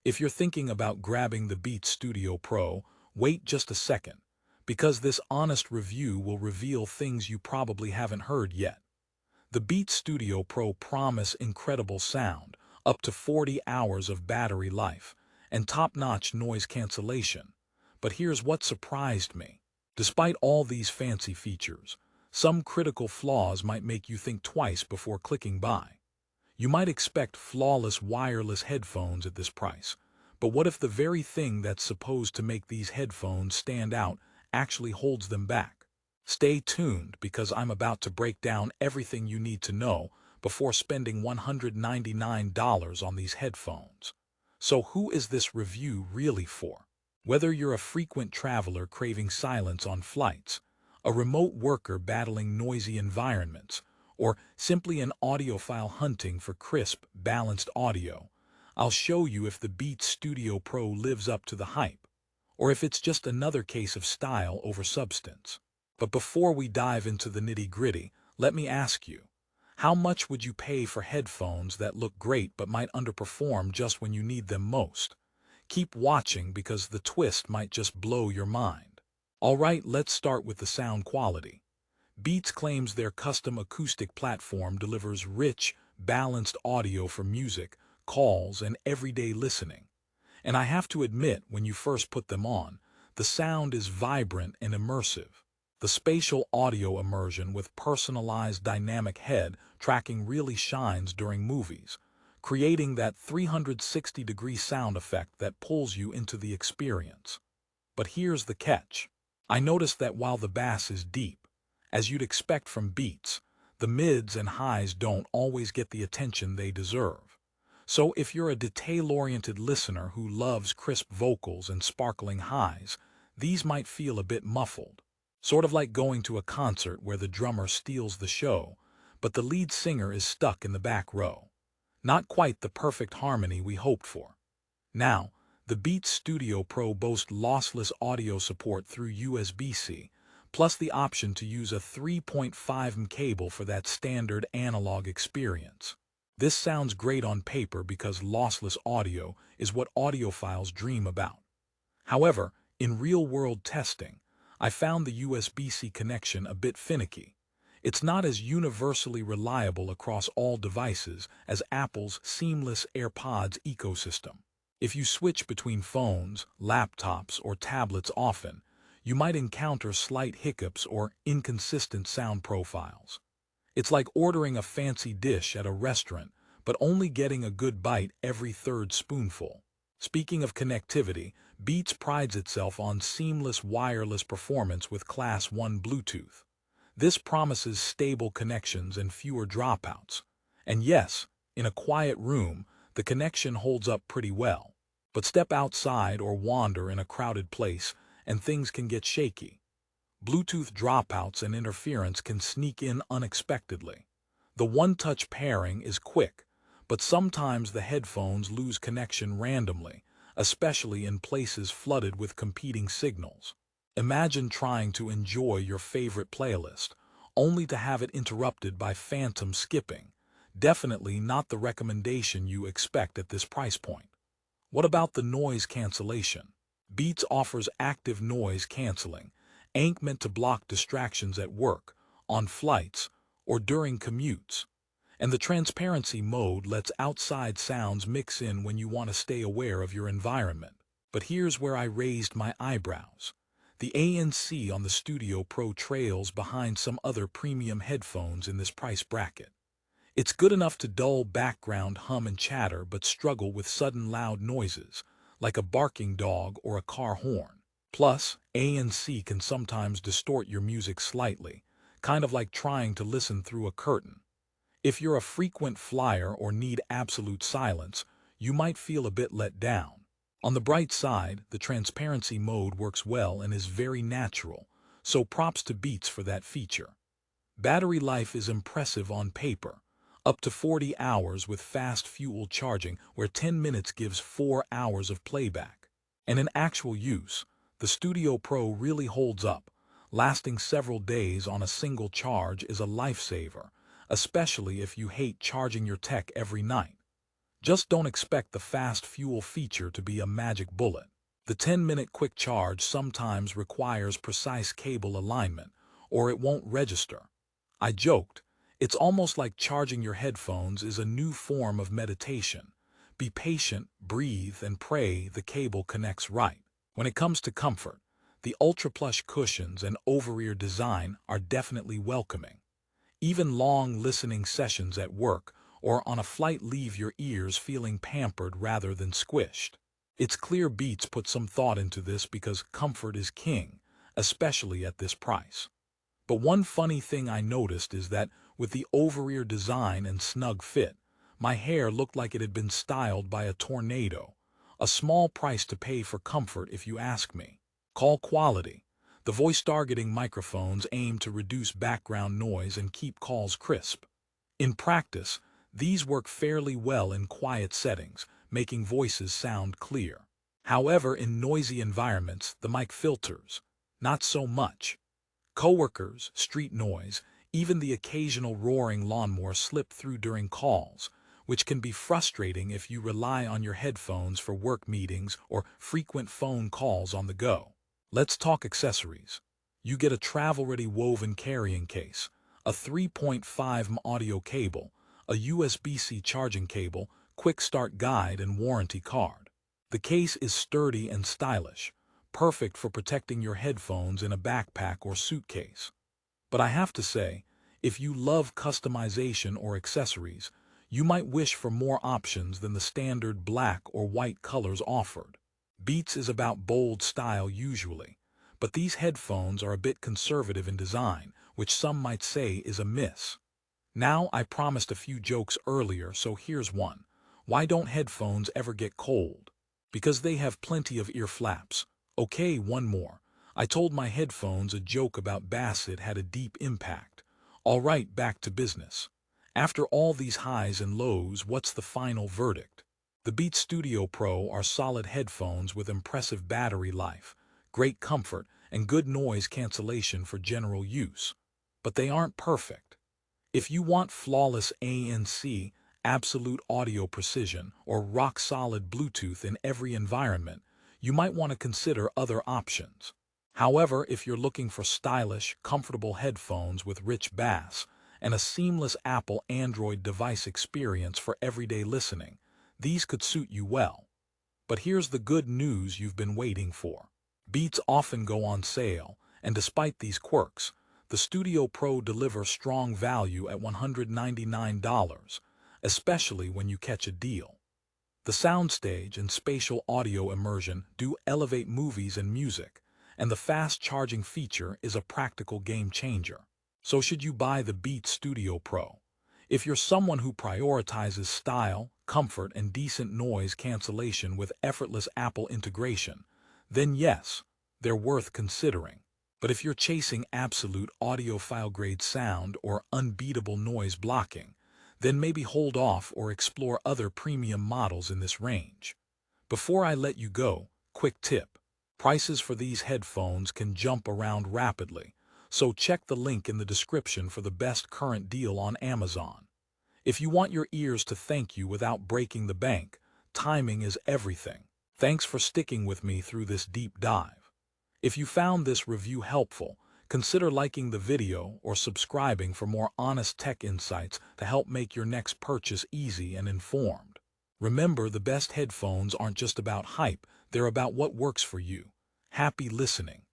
If you're thinking about grabbing the Beats Studio Pro, wait just a second, because this honest review will reveal things you probably haven't heard yet. The Beats Studio Pro promise incredible sound, up to 40 hours of battery life, and top-notch noise cancellation. But here's what surprised me. Despite all these fancy features, some critical flaws might make you think twice before clicking buy. You might expect flawless wireless headphones at this price, but what if the very thing that's supposed to make these headphones stand out actually holds them back? Stay tuned because I'm about to break down everything you need to know before spending $199 on these headphones. So who is this review really for? Whether you're a frequent traveler craving silence on flights, a remote worker battling noisy environments, or simply an audiophile hunting for crisp, balanced audio, I'll show you if the Beats Studio Pro lives up to the hype, or if it's just another case of style over substance. But before we dive into the nitty-gritty, let me ask you, how much would you pay for headphones that look great but might underperform just when you need them most? Keep watching because the twist might just blow your mind. Alright, let's start with the sound quality. Beats claims their custom acoustic platform delivers rich, balanced audio for music, calls, and everyday listening. And I have to admit, when you first put them on, the sound is vibrant and immersive. The spatial audio immersion with personalized dynamic head tracking really shines during movies, creating that 360-degree sound effect that pulls you into the experience. But here's the catch. I noticed that while the bass is deep, as you'd expect from Beats, the mids and highs don't always get the attention they deserve. So if you're a detail-oriented listener who loves crisp vocals and sparkling highs, these might feel a bit muffled. Sort of like going to a concert where the drummer steals the show, but the lead singer is stuck in the back row. Not quite the perfect harmony we hoped for. Now, the Beats Studio Pro boasts lossless audio support through USB-C, plus the option to use a 3.5mm cable for that standard analog experience. This sounds great on paper because lossless audio is what audiophiles dream about. However, in real-world testing, I found the USB-C connection a bit finicky. It's not as universally reliable across all devices as Apple's seamless AirPods ecosystem. If you switch between phones, laptops, or tablets often, you might encounter slight hiccups or inconsistent sound profiles. It's like ordering a fancy dish at a restaurant, but only getting a good bite every third spoonful. Speaking of connectivity, Beats prides itself on seamless wireless performance with Class 1 Bluetooth. This promises stable connections and fewer dropouts. And yes, in a quiet room, the connection holds up pretty well. But step outside or wander in a crowded place, and things can get shaky. Bluetooth dropouts and interference can sneak in unexpectedly. The one-touch pairing is quick, but sometimes the headphones lose connection randomly, especially in places flooded with competing signals. Imagine trying to enjoy your favorite playlist, only to have it interrupted by phantom skipping. Definitely not the recommendation you expect at this price point. What about the noise cancellation? Beats offers active noise canceling, meant to block distractions at work, on flights, or during commutes. And the transparency mode lets outside sounds mix in when you want to stay aware of your environment. But here's where I raised my eyebrows. The ANC on the Studio Pro trails behind some other premium headphones in this price bracket. It's good enough to dull background hum and chatter but struggle with sudden loud noises, like a barking dog or a car horn. Plus, ANC can sometimes distort your music slightly, kind of like trying to listen through a curtain. If you're a frequent flyer or need absolute silence, you might feel a bit let down. On the bright side, the transparency mode works well and is very natural, so props to Beats for that feature. Battery life is impressive on paper, up to 40 hours with fast fuel charging where 10 minutes gives 4 hours of playback. And in actual use, the Studio Pro really holds up. Lasting several days on a single charge is a lifesaver, especially if you hate charging your tech every night. Just don't expect the fast fuel feature to be a magic bullet. The 10-minute quick charge sometimes requires precise cable alignment, or it won't register. I joked, it's almost like charging your headphones is a new form of meditation. Be patient, breathe, and pray the cable connects right. When it comes to comfort, the ultra-plush cushions and over-ear design are definitely welcoming. Even long listening sessions at work or on a flight leave your ears feeling pampered rather than squished. It's clear Beats put some thought into this because comfort is king, especially at this price. But one funny thing I noticed is that with the over-ear design and snug fit, my hair looked like it had been styled by a tornado. A small price to pay for comfort if you ask me. Call quality. The voice targeting microphones aim to reduce background noise and keep calls crisp. In practice, these work fairly well in quiet settings, making voices sound clear. However, in noisy environments, the mic filters. Not so much. Coworkers, street noise, even the occasional roaring lawnmower slip through during calls, which can be frustrating if you rely on your headphones for work meetings or frequent phone calls on the go. Let's talk accessories. You get a travel-ready woven carrying case, a 3.5 audio cable, a USB-C charging cable, quick start guide, and warranty card. The case is sturdy and stylish, perfect for protecting your headphones in a backpack or suitcase. But I have to say, if you love customization or accessories, you might wish for more options than the standard black or white colors offered. Beats is about bold style usually, but these headphones are a bit conservative in design, which some might say is a miss. Now, I promised a few jokes earlier, so here's one. Why don't headphones ever get cold? Because they have plenty of ear flaps. Okay, one more. I told my headphones a joke about Bassett had a deep impact. All right, back to business. After all these highs and lows, what's the final verdict? The Beats Studio Pro are solid headphones with impressive battery life, great comfort, and good noise cancellation for general use. But they aren't perfect. If you want flawless ANC, absolute audio precision, or rock-solid Bluetooth in every environment, you might want to consider other options. However, if you're looking for stylish, comfortable headphones with rich bass and a seamless Apple Android device experience for everyday listening, these could suit you well. But here's the good news you've been waiting for. Beats often go on sale, and despite these quirks, the Studio Pro delivers strong value at $199, especially when you catch a deal. The soundstage and spatial audio immersion do elevate movies and music, and the fast charging feature is a practical game changer. So should you buy the Beats Studio Pro? If you're someone who prioritizes style, comfort, and decent noise cancellation with effortless Apple integration, then yes, they're worth considering. But if you're chasing absolute audiophile-grade sound or unbeatable noise blocking, then maybe hold off or explore other premium models in this range. Before I let you go, quick tip. Prices for these headphones can jump around rapidly, so check the link in the description for the best current deal on Amazon. If you want your ears to thank you without breaking the bank, timing is everything. Thanks for sticking with me through this deep dive. If you found this review helpful, consider liking the video or subscribing for more honest tech insights to help make your next purchase easy and informed. Remember, the best headphones aren't just about hype, they're about what works for you. Happy listening.